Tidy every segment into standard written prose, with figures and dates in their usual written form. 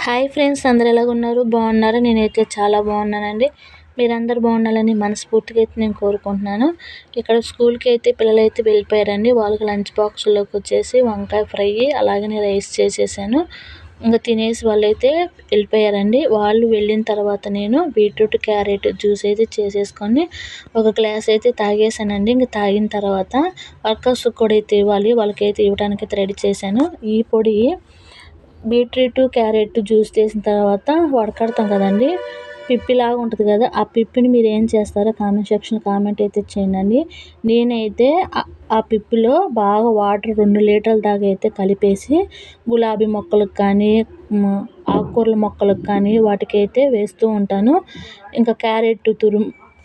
Hi friends, అందరూ ఎలాగున్నారు? బాగున్నారా? నేనైతే చాలా బాగున్నానండి. మీరందరూ బాగుండాలని మనస్ఫూర్తిగా అయితే నేను కోరుకుంటున్నాను. ఇక్కడ స్కూల్కి అయితే పిల్లలైతే వెళ్ళిపోయారండి. వాళ్ళకి లంచ్ బాక్స్లోకి వచ్చేసి వంకాయ ఫ్రై అలాగనే రైస్ చేసేసాను. ఇంకా తినేసి వాళ్ళైతే వెళ్ళిపోయారండి. వాళ్ళు వెళ్ళిన తర్వాత నేను బీట్రూట్ క్యారెట్ జ్యూస్ అయితే చేసేసుకొని ఒక గ్లాస్ అయితే తాగేసానండి. ఇంకా తాగిన తర్వాత వర్కర్స్కి కూడా అయితే ఇవ్వాలి, వాళ్ళకైతే ఇవ్వడానికి అయితే రెడీ చేశాను. ఈ పొడి బీట్రూట్ క్యారెట్ జ్యూస్ చేసిన తర్వాత వడకడతాం కదండి, పిప్పిలాగా ఉంటుంది కదా, ఆ పిప్పిని మీరు ఏం చేస్తారో కామెంట్ సెక్షన్లో కామెంట్ అయితే చేయండి. నేనైతే ఆ పిప్పిలో బాగా వాటర్ 2 లీటర్ల దాకా అయితే కలిపేసి గులాబీ మొక్కలకు కానీ ఆకుకూరల మొక్కలకు కానీ వాటికైతే వేస్తూ ఉంటాను. ఇంకా క్యారెట్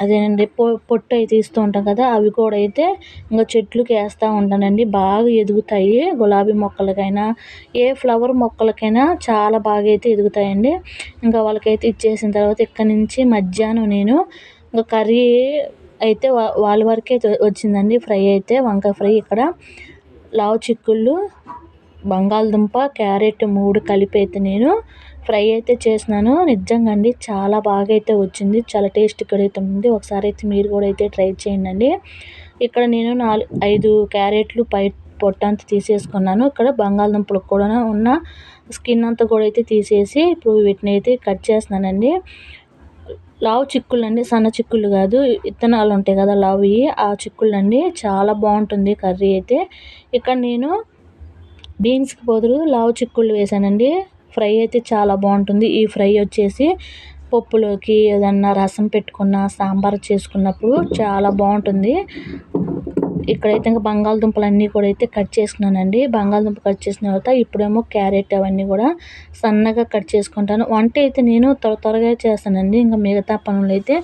అదేనండి పొట్టు అయితే తీస్తూ ఉంటాం కదా, అవి కూడా అయితే ఇంకా చెట్లుకి వేస్తూ ఉంటానండి. బాగా ఎదుగుతాయి. గులాబీ మొక్కలకైనా ఏ ఫ్లవర్ మొక్కలకైనా చాలా బాగా అయితే ఎదుగుతాయండి. ఇంకా వాళ్ళకైతే ఇచ్చేసిన తర్వాత ఇక్కడ నుంచి మధ్యాహ్నం నేను ఇంకా కర్రీ అయితే వాళ్ళ వరకే వచ్చిందండి. ఫ్రై అయితే వంకాయ ఫ్రై, ఇక్కడ లావు చిక్కుళ్ళు, బంగాళదుంప, క్యారెట్ 3 కలిపి అయితే నేను ఫ్రై అయితే చేసినాను. నిజంగా అండి చాలా బాగా అయితే వచ్చింది. చాలా టేస్ట్గా అయితే ఉంది. ఒకసారి అయితే మీరు కూడా అయితే ట్రై చేయండి. ఇక్కడ నేను 5 క్యారెట్లు పొట్టంతా తీసేసుకున్నాను. ఇక్కడ బంగాళదుంపలకు కూడా ఉన్న స్కిన్ అంతా కూడా అయితే తీసేసి ఇప్పుడు వీటిని అయితే కట్ చేస్తున్నానండి. లావు చిక్కుళ్ళు అండి, సన్న చిక్కుళ్ళు కాదు, విత్తనాలు ఉంటాయి కదా లావువి, ఆ చిక్కుళ్ళు అండి. చాలా బాగుంటుంది కర్రీ అయితే. ఇక్కడ నేను బీన్స్కి బదులు లావు చిక్కుళ్ళు వేసానండి. ఫ్రై అయితే చాలా బాగుంటుంది. ఈ ఫ్రై వచ్చేసి పప్పులోకి ఏదన్నా రసం పెట్టుకున్న, సాంబార్ చేసుకున్నప్పుడు చాలా బాగుంటుంది. ఇక్కడైతే ఇంకా బంగాళదుంపలు అన్నీ కూడా అయితే కట్ చేసుకున్నానండి. బంగాళదుంప కట్ చేసిన తర్వాత ఇప్పుడేమో క్యారెట్ అవన్నీ కూడా సన్నగా కట్ చేసుకుంటాను. వంట అయితే నేను త్వరగా చేస్తానండి. ఇంకా మిగతా పనులు అయితే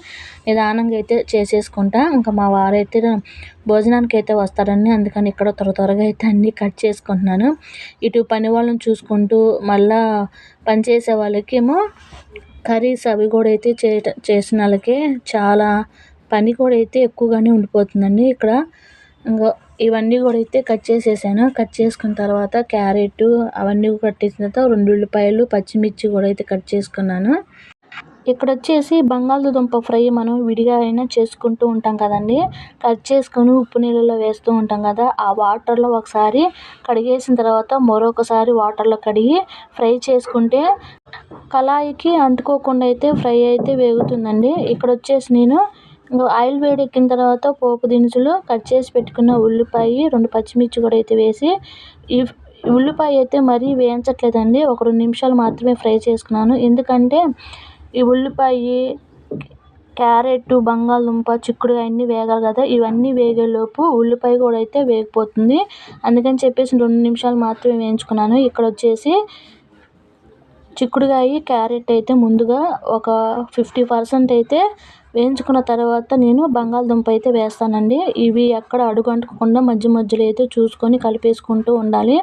నిదానంగా అయితే చేసేసుకుంటా. ఇంకా మా వారైతే భోజనానికి అయితే వస్తారని అందుకని ఇక్కడ త్వరగా అయితే అన్నీ కట్ చేసుకుంటున్నాను. ఇటు పని వాళ్ళని చూసుకుంటూ మళ్ళా పని చేసే వాళ్ళకేమో కర్రీస్ అవి కూడా అయితే చేసిన వాళ్ళకి చాలా పని కూడా అయితే ఎక్కువగానే ఉండిపోతుందండి. ఇక్కడ ఇంకా ఇవన్నీ కూడా అయితే కట్ చేసేసాను. కట్ చేసుకున్న తర్వాత క్యారెట్ అవన్నీ కట్ చేసిన తర్వాత 2 ఉల్లిపాయలు, పచ్చిమిర్చి కూడా అయితే కట్ చేసుకున్నాను. ఇక్కడ వచ్చేసి బంగాళదుంప ఫ్రై మనం విడిగా అయినా చేసుకుంటూ ఉంటాం కదండి. కట్ చేసుకొని ఉప్పు నీళ్ళలో వేస్తూ ఉంటాం కదా, ఆ వాటర్లో ఒకసారి కడిగేసిన తర్వాత మరొకసారి వాటర్లో కడిగి ఫ్రై చేసుకుంటే కళాయికి అంటుకోకుండా అయితే ఫ్రై అయితే వేగుతుందండి. ఇక్కడ వచ్చేసి నేను ఆయిల్ వేడెక్కిన తర్వాత పోపు దినుసులు, కట్ చేసి పెట్టుకున్న ఉల్లిపాయ, 2 పచ్చిమిర్చి కూడా అయితే వేసి, ఈ ఉల్లిపాయ అయితే మరీ వేయించట్లేదండి, ఒక 2 నిమిషాలు మాత్రమే ఫ్రై చేసుకున్నాను. ఎందుకంటే ఈ ఉల్లిపాయ, క్యారెట్, బంగాళదుంప, చిక్కుడుకాయ అన్నీ వేగాలి కదా, ఇవన్నీ వేగేలోపు ఉల్లిపాయ కూడా అయితే వేగిపోతుంది. అందుకని చెప్పేసి 2 నిమిషాలు మాత్రమే వేయించుకున్నాను. ఇక్కడ వచ్చేసి చిక్కుడుకాయ, క్యారెట్ అయితే ముందుగా ఒక 50% అయితే వేయించుకున్న తర్వాత నేను బంగాళదుంప అయితే వేస్తానండి. ఇవి ఎక్కడ అడుగంటకుండా మధ్య మధ్యలో అయితే చూసుకొని కలిపేసుకుంటూ ఉండాలి.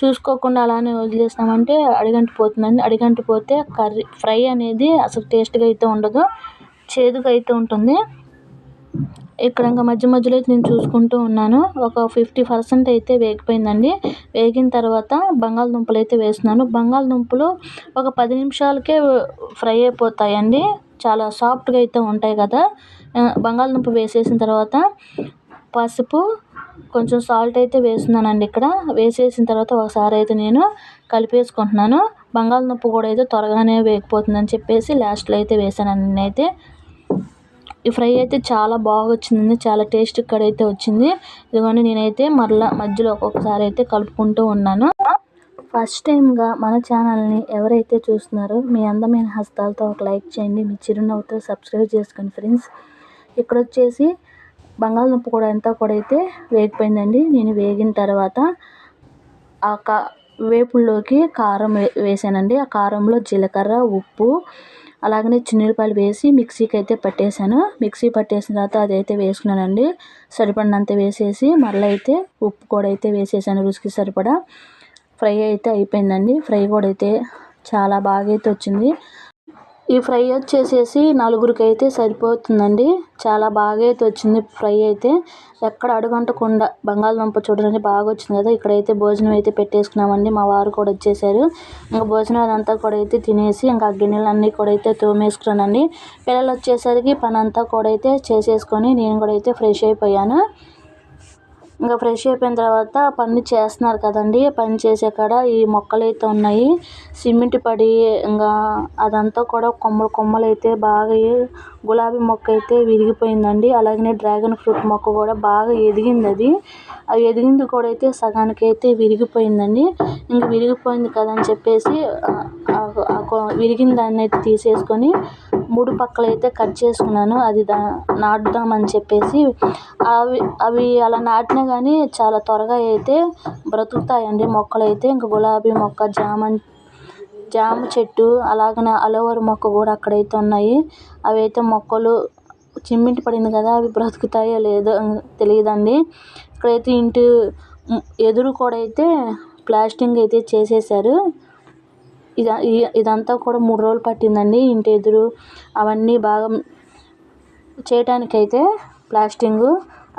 చూసుకోకుండా అలానే వదిలేస్తామంటే అడుగంటిపోతుందండి. అడుగంటిపోతే కర్రీ ఫ్రై అనేది అసలు టేస్ట్గా అయితే ఉండదు, చేదుగా అయితే ఉంటుంది. ఇక్కడ ఇంకా మధ్య మధ్యలో అయితే నేను చూసుకుంటూ ఉన్నాను. ఒక 50% అయితే వేగిపోయిందండి. వేగిన తర్వాత బంగాళదుంపలు అయితే వేస్తున్నాను. బంగాళదుంపలు ఒక 10 నిమిషాలకే ఫ్రై అయిపోతాయండి. చాలా సాఫ్ట్గా అయితే ఉంటాయి కదా. బంగాళదుంప వేసేసిన తర్వాత పసుపు, కొంచెం సాల్ట్ అయితే వేస్తున్నానండి. ఇక్కడ వేసేసిన తర్వాత ఒకసారి అయితే నేను కలిపేసుకుంటున్నాను. బంగాళదుంప కూడా అయితే త్వరగానే వేగిపోతుందని చెప్పేసి లాస్ట్లో అయితే వేసాను నేనైతే. ఈ ఫ్రై అయితే చాలా బాగా వచ్చిందండి. చాలా టేస్ట్ ఇక్కడ అయితే వచ్చింది. ఇదిగోండి నేనైతే మరలా మధ్యలో ఒక్కొక్కసారి అయితే కలుపుకుంటూ ఉన్నాను. ఫస్ట్ టైంగా మన ఛానల్ని ఎవరైతే చూస్తున్నారో మీ అందమైన హస్తాలతో ఒక లైక్ చేయండి. మీ చిరునవ్వుతో సబ్స్క్రైబ్ చేసుకోండి ఫ్రెండ్స్. ఇక్కడ వచ్చేసి బంగాళదుంప కూడా అంతా కూడా అయితే వేగిపోయిందండి. నేను వేగిన తర్వాత ఆ వేపుల్లోకి కారం వేసానండి. ఆ కారంలో జీలకర్ర, ఉప్పు, అలాగనే చిన్నులపాయలు వేసి మిక్సీకి అయితే పట్టేశాను. మిక్సీ పట్టేసిన తర్వాత అదైతే వేసుకున్నానండి. సరిపడినంత వేసేసి మళ్ళీ అయితే ఉప్పు కూడా అయితే వేసేసాను రుచికి సరిపడా. ఫ్రై అయితే అయిపోయిందండి. ఫ్రై కూడా అయితే చాలా బాగా అయితే వచ్చింది. ఈ ఫ్రై వచ్చేసేసి నలుగురికి అయితే సరిపోతుందండి. చాలా బాగా అయితే వచ్చింది ఫ్రై అయితే. ఎక్కడ అడుగంటకుండా బంగాళదుంప చూడండి బాగా వచ్చింది కదా. ఇక్కడైతే భోజనం అయితే పెట్టేసుకున్నామండి. మా వారు కూడా వచ్చేసారు. ఇంకా భోజనం అదంతా కూడా అయితే తినేసి ఇంకా గిన్నెలన్నీ కూడా అయితే తోమేసుకున్నానండి. పిల్లలు వచ్చేసరికి పని అంతా కూడా అయితే చేసేసుకొని నేను కూడా అయితే ఫ్రెష్ అయిపోయాను. ఇంకా ఫ్రెష్ అయిపోయిన తర్వాత పని చేస్తున్నారు కదండి. పని చేసే కాడ ఈ మొక్కలు అయితే ఉన్నాయి. సిమెంట్ పడి ఇంకా అదంతా కూడా కొమ్మలు అయితే బాగా గులాబీ మొక్క అయితే విరిగిపోయిందండి. అలాగనే డ్రాగన్ ఫ్రూట్ మొక్క కూడా బాగా ఎదిగింది. అది ఎదిగింది కూడా అయితే సగానికి అయితే విరిగిపోయిందండి. ఇంక విరిగిపోయింది కదా అని చెప్పేసి విరిగిన దాన్ని అయితే తీసేసుకొని 3 పక్కల అయితే కట్ చేసుకున్నాను. అది నాటుదామని చెప్పేసి అవి అలా నాటినా కానీ చాలా త్వరగా అయితే బ్రతుకుతాయండి మొక్కలు అయితే. ఇంకా గులాబీ మొక్క, జామ చెట్టు, అలాగనే అలోవెరా మొక్క కూడా అక్కడైతే ఉన్నాయి. అవి అయితే మొక్కలు సిమెంట్ పడింది కదా, అవి బ్రతుకుతాయో లేదో తెలియదండి. ఇక్కడైతే ఇంటి ఎదురు కూడా అయితే ప్లాస్టింగ్ అయితే చేసేసారు. ఇదంతా కూడా 3 రోజులు పట్టిందండి. ఇంటి ఎదురు అవన్నీ బాగా చేయటానికైతే ప్లాస్టింగు.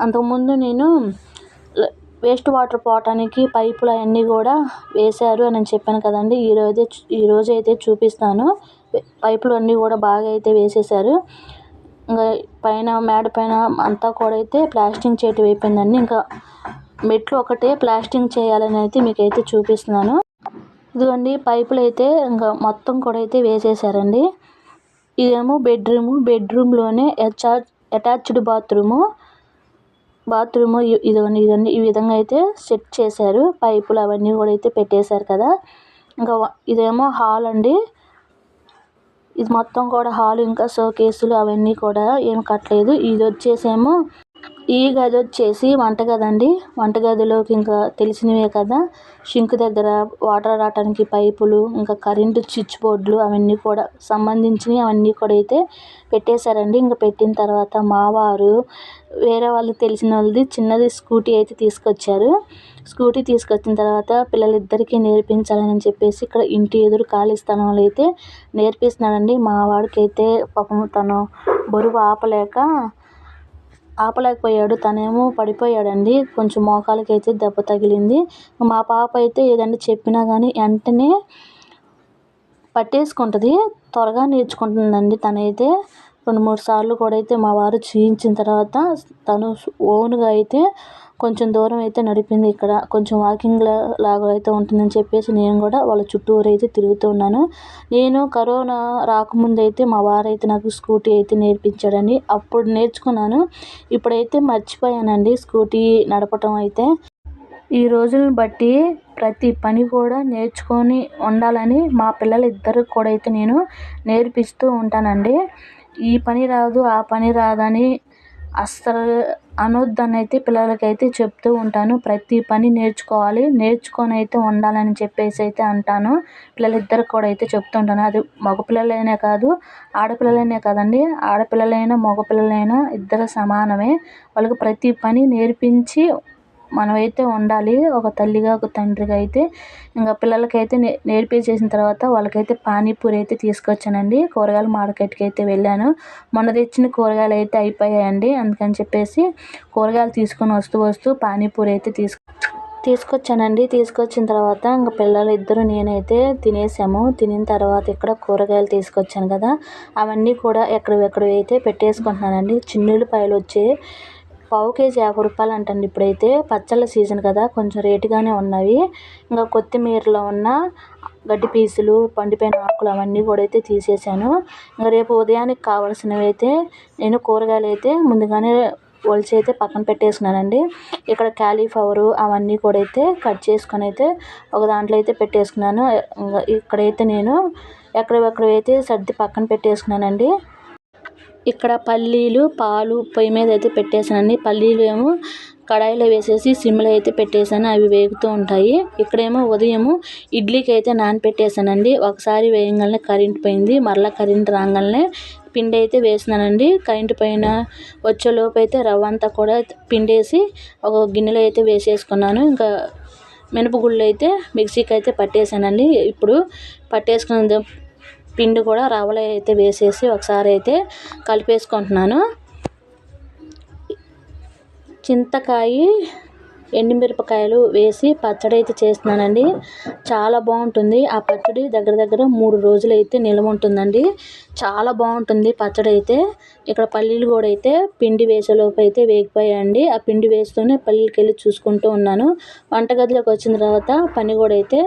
అంతకుముందు నేను వేస్ట్ వాటర్ పోవటానికి పైపులు అవన్నీ కూడా వేశారు అని చెప్పాను కదండి. ఈరోజు అయితే చూపిస్తాను. పైపులు అన్నీ కూడా బాగా అయితే వేసేసారు. ఇంకా పైన మేడ పైన అంతా కూడా అయితే ప్లాస్టింగ్ చేయటం అయిపోయిందండి. ఇంకా మెట్లు ఒకటే ప్లాస్టింగ్ చేయాలని అయితే మీకైతే చూపిస్తున్నాను. ఇదిగోండి పైపులు అయితే ఇంకా మొత్తం కూడా అయితే వేసేసారండి. ఇదేమో బెడ్రూమ్లోనే అటాచ్డ్ బాత్రూము. ఇదిగోండి ఈ విధంగా అయితే సెట్ చేశారు. పైపులు అవన్నీ కూడా అయితే పెట్టేశారు కదా. ఇంకా ఇదేమో హాల్ అండి. ఇది మొత్తం కూడా హాల్. ఇంకా షోకేసులు అవన్నీ కూడా ఏం కట్టలేదు. ఈ గది వచ్చేసి వంటగది అండి. వంటగదిలోకి ఇంకా తెలిసినవే కదా, షింక్ దగ్గర వాటర్ రావడానికి పైపులు, ఇంకా కరెంటు స్విచ్ బోర్డులు అవన్నీ కూడా సంబంధించినవి అవన్నీ కూడా అయితే పెట్టేశారండి. ఇంకా పెట్టిన తర్వాత మా వారు వేరే వాళ్ళు తెలిసిన వాళ్ళది చిన్నది స్కూటీ అయితే తీసుకొచ్చారు. స్కూటీ తీసుకొచ్చిన తర్వాత పిల్లలిద్దరికీ నేర్పించాలని చెప్పేసి ఇక్కడ ఇంటి ఎదురు ఖాళీ స్థలంలో అయితే నేర్పిస్తున్నాడండి. మా వాడికి అయితే పాపం తను బరువు ఆపలేకపోయాడు. తనేమో పడిపోయాడండి. కొంచెం మోకాలకి అయితే దెబ్బ తగిలింది. మా పాప అయితే ఏదైనా చెప్పినా కానీ వెంటనే పట్టేసుకుంటుంది. త్వరగా నేర్చుకుంటుందండి తనైతే. 2-3 సార్లు కూడా అయితే మా వారు చూయించిన తర్వాత తను ఓన్గా అయితే కొంచెం దూరం అయితే నడిపింది. ఇక్కడ కొంచెం వాకింగ్ లాగా అయితే ఉంటుందని చెప్పేసి నేను కూడా వాళ్ళ చుట్టూరు అయితే తిరుగుతూ ఉన్నాను. నేను కరోనా రాకముందు అయితే మా వారైతే నాకు స్కూటీ అయితే నేర్పించాడని అప్పుడు నేర్చుకున్నాను. ఇప్పుడైతే మర్చిపోయానండి స్కూటీ నడపటం అయితే. ఈ రోజులను బట్టి ప్రతి పని కూడా నేర్చుకొని ఉండాలని మా పిల్లలిద్దరికి కూడా అయితే నేను నేర్పిస్తూ ఉంటానండి. ఈ పని రాదు, ఆ పని రాదని అస్సలు అనొద్దని అయితే పిల్లలకైతే చెప్తూ ఉంటాను. ప్రతి పని నేర్చుకొని అయితే ఉండాలని చెప్పేసి అయితే అంటాను. పిల్లలిద్దరికి కూడా అయితే చెప్తూ ఉంటాను. అది మగపిల్లలైనా కాదు, ఆడపిల్లలైనా కాదండి. ఆడపిల్లలైనా మగపిల్లలైనా ఇద్దరు సమానమే. వాళ్ళకి ప్రతి పని నేర్పించి మనమైతే ఉండాలి. ఒక తల్లిగా ఒక తండ్రిగా అయితే ఇంకా పిల్లలకైతే నేర్పించేసిన తర్వాత వాళ్ళకైతే పానీపూరి అయితే తీసుకొచ్చానండి. కూరగాయల మార్కెట్కి అయితే వెళ్ళాను. మొన్న తెచ్చిన కూరగాయలు అయితే అయిపోయాయండి. అందుకని చెప్పేసి కూరగాయలు తీసుకొని వస్తూ పానీపూరి అయితే తీసుకొచ్చానండి. తీసుకొచ్చిన తర్వాత ఇంకా పిల్లలు ఇద్దరు నేనైతే తినేసాము. తినిన తర్వాత ఇక్కడ కూరగాయలు తీసుకొచ్చాను కదా, అవన్నీ కూడా ఎక్కడెక్కడవి అయితే పెట్టేసుకుంటున్నానండి. చిన్నులపాయలు వచ్చి పావు కేజీ 50 రూపాయలు అంటండి. ఇప్పుడైతే పచ్చళ్ళ సీజన్ కదా, కొంచెం రేటుగానే ఉన్నవి. ఇంకా కొత్తిమీరలో ఉన్న గడ్డి పీసులు, పండిపోయిన ఆకులు అవన్నీ కూడా అయితే తీసేసాను. ఇంకా రేపు ఉదయానికి కావాల్సినవి అయితే నేను కూరగాయలు అయితే ముందుగానే ఒలిచి అయితే పక్కన పెట్టేసుకున్నానండి. ఇక్కడ క్యాలీఫ్లవరు అవన్నీ కూడా అయితే కట్ చేసుకొని అయితే ఒక దాంట్లో అయితే పెట్టేసుకున్నాను. ఇక్కడైతే నేను ఎక్కడైతే సర్ది పక్కన పెట్టేసుకున్నానండి. ఇక్కడ పల్లీలు, పాలు పొయ్యి మీద అయితే పెట్టేసానండి. పల్లీలు ఏమో కడాయిలో వేసేసి సిమ్లో అయితే పెట్టేసాను. అవి వేగుతూ ఉంటాయి. ఇక్కడేమో ఉదయము ఇడ్లీకి అయితే నానపెట్టేసానండి. ఒకసారి వేయగానే కరెంట్ పోయింది. మరలా కరెంట్ రాగానే పిండి అయితే వేసినానండి. కరెంట్ పైన వచ్చేలోపు అయితే రవ్వ అంతా కూడా పిండేసి ఒక గిన్నెలో అయితే వేసేసుకున్నాను. ఇంకా మినపగుళ్ళు అయితే మిక్సీకి అయితే పట్టేసానండి. ఇప్పుడు పట్టేసుకున్న పిండి కూడా రవ్వలో అయితే వేసేసి ఒకసారి అయితే కలిపేసుకుంటున్నాను. చింతకాయ ఎండుమిరపకాయలు వేసి పచ్చడి అయితే చేస్తున్నానండి. చాలా బాగుంటుంది. ఆ పచ్చడి దగ్గర 3 రోజులు అయితే నిల్వ ఉంటుందండి. చాలా బాగుంటుంది పచ్చడి అయితే. ఇక్కడ పల్లీలు కూడా అయితే పిండి వేసేలోపు అయితే వేగిపోయాయండి. ఆ పిండి వేస్తూనే పల్లీలకి వెళ్ళి చూసుకుంటూ ఉన్నాను. వంటగదిలోకి వచ్చిన తర్వాత పని కూడా అయితే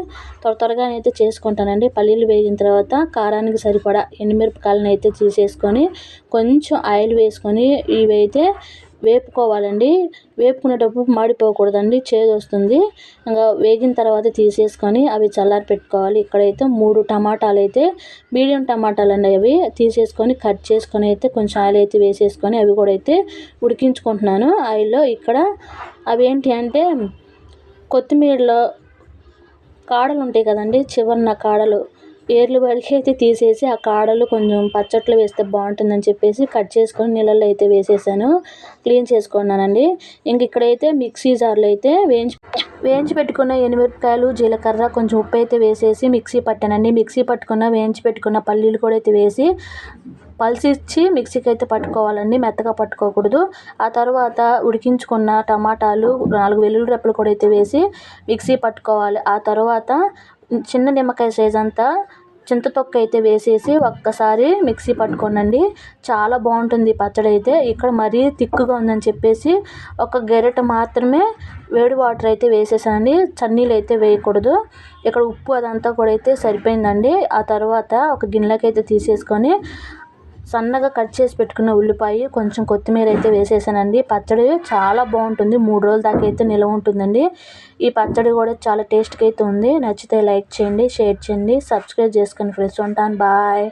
త్వరగా అయితే చేసుకుంటానండి. పల్లీలు వేగిన తర్వాత కారానికి సరిపడా ఎండుమిరపకాయలను అయితే తీసేసుకొని కొంచెం ఆయిల్ వేసుకొని ఇవైతే వేపుకోవాలండి. వేపుకునేటప్పుడు మాడిపోకూడదండి, చేదు వస్తుంది. ఇంకా వేగిన తర్వాత తీసేసుకొని అవి చల్లారి పెట్టుకోవాలి. ఇక్కడైతే 3 టమాటాలు అయితే మీడియం టమాటాలు అండి, అవి తీసేసుకొని కట్ చేసుకొని అయితే కొంచెం ఆయిల్ అయితే వేసేసుకొని అవి కూడా అయితే ఉడికించుకుంటున్నాను ఆయిల్లో. ఇక్కడ అవి ఏంటి అంటే కొత్తిమీరలో కాడలు ఉంటాయి కదండి, చివరిన కాడలు ఏర్లు వరకు అయితే తీసేసి ఆ కాడలు కొంచెం పచ్చట్లో వేస్తే బాగుంటుందని చెప్పేసి కట్ చేసుకొని నీళ్ళల్లో అయితే వేసేసాను, క్లీన్ చేసుకున్నానండి. ఇంక ఇక్కడైతే మిక్సీ జార్లో అయితే వేయించి పెట్టుకున్న ఎండుమిరపకాయలు, జీలకర్ర, కొంచెం ఉప్పు అయితే వేసేసి మిక్సీ పట్టానండి. మిక్సీ పట్టుకున్న వేయించి పెట్టుకున్న పల్లీలు కూడా అయితే వేసి పల్సిచ్చి మిక్సీకి అయితే పట్టుకోవాలండి, మెత్తగా పట్టుకోకూడదు. ఆ తర్వాత ఉడికించుకున్న టమాటాలు, 4 వెల్లుల్లి రెప్పలు కూడా అయితే వేసి మిక్సీ పట్టుకోవాలి. ఆ తర్వాత చిన్న నిమ్మకాయ సైజ్ అంతా చింతతొక్క అయితే వేసేసి ఒక్కసారి మిక్సీ పట్టుకోనండి. చాలా బాగుంటుంది పచ్చడి అయితే. ఇక్కడ మరీ తిక్కుగా ఉందని చెప్పేసి ఒక గరిటె మాత్రమే వేడి వాటర్ అయితే వేసేసానండి, చన్నీళ్ళు అయితే వేయకూడదు. ఇక్కడ ఉప్పు అదంతా కూడా అయితే సరిపోయిందండి. ఆ తర్వాత ఒక గిన్నెలోకి అయితే తీసేసుకొని సన్నగా కట్ చేసి పెట్టుకున్న ఉల్లిపాయ, కొంచెం కొత్తిమీర అయితే వేసేసానండి. పచ్చడి చాలా బాగుంటుంది, 3 రోజుల దాకా అయితే నిల్వ ఉంటుందండి. ఈ పచ్చడి కూడా చాలా టేస్ట్గా అయితే ఉంది. నచ్చితే లైక్ చేయండి, షేర్ చేయండి, సబ్స్క్రైబ్ చేసుకోండి ఫ్రెండ్స్. ఉంటాను, బాయ్.